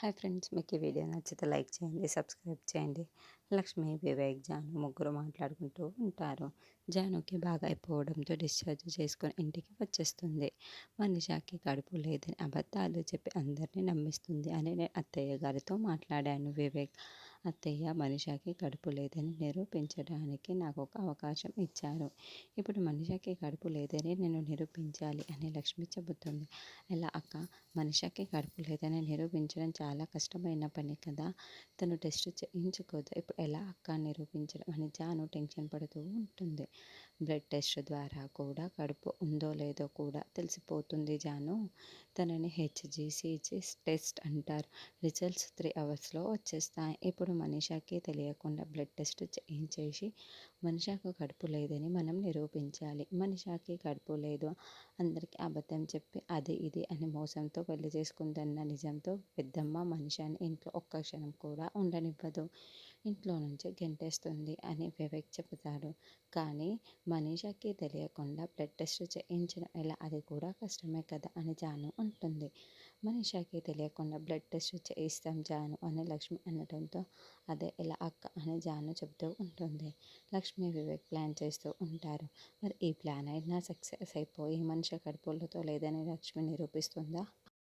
Hi friends, మీకు ఈ video నచ్చితే లైక్ చేయండి, సబ్స్క్రైబ్ చేయండి. లక్ష్మి, వివేక్, జాను ముగ్గురు మాట్లాడుకుంటూ ఉంటారు. జానుకి బాగా అయిపోవడంతో డిశ్చార్జ్ చేసుకొని ఇంటికి వచ్చేస్తుంది. మనిషాకి కడుపు లేదని అబద్ధాలు చెప్పి అందరినీ నమ్మిస్తుంది అని నేను అత్తయ్య గారితో మాట్లాడాను. వివేక్, అత్తయ్య మనిషాకి కడుపు లేదని నిరూపించడానికి నాకు ఒక అవకాశం ఇచ్చారు. ఇప్పుడు మనిషాకి కడుపు లేదని నేను నిరూపించాలి అని లక్ష్మి చెబుతుంది. ఎలా అక్క, మనిషాకి కడుపు లేదని నిరూపించడం చాలా కష్టమైన పని కదా, తను టెస్ట్ చేయించుకోదు, ఇప్పుడు ఎలా అక్క నిరూపించడం అని జాను టెన్షన్ పడుతూ ఉంటుంది. బ్లడ్ టెస్ట్ ద్వారా కూడా కడుపు ఉందో లేదో కూడా తెలిసిపోతుంది జాను. తనని హెచ్జిసిజి టెస్ట్ అంటారు. రిజల్ట్స్ 3 అవర్స్లో వచ్చేస్తాయి. ఇప్పుడు మనిషాకి తెలియకుండా బ్లడ్ టెస్ట్ చేయించేసి మనిషాకు కడుపు లేదని మనం నిరూపించాలి. మనిషాకి కడుపు లేదు, అందరికీ అబద్ధం చెప్పి అది ఇది అని మోసంతో పెళ్లి చేసుకుందన్న నిజంతో పెద్దమ్మ మనిషాని ఇంట్లో ఒక్క క్షణం కూడా ఉండనివ్వదు, ఇంట్లో నుంచి గెంటేస్తుంది అని వివేక్ చెబుతాడు. కానీ మనీషాకి తెలియకుండా బ్లడ్ టెస్ట్ చేయించడం ఎలా, అది కూడా కష్టమే కదా అని జాను అంటుంది. మనీషాకి తెలియకుండా బ్లడ్ టెస్ట్ చేయిస్తాం జాను అని లక్ష్మి అనడంతో అదే ఎలా అక్క అని జాను చెబుతూ ఉంటుంది. లక్ష్మి, వివేక్ ప్లాన్ చేస్తూ ఉంటారు. మరి ఈ ప్లాన్ అయినా సక్సెస్ అయిపోయి మనిషి కడుపులతో లేదని లక్ష్మి నిరూపిస్తుందా?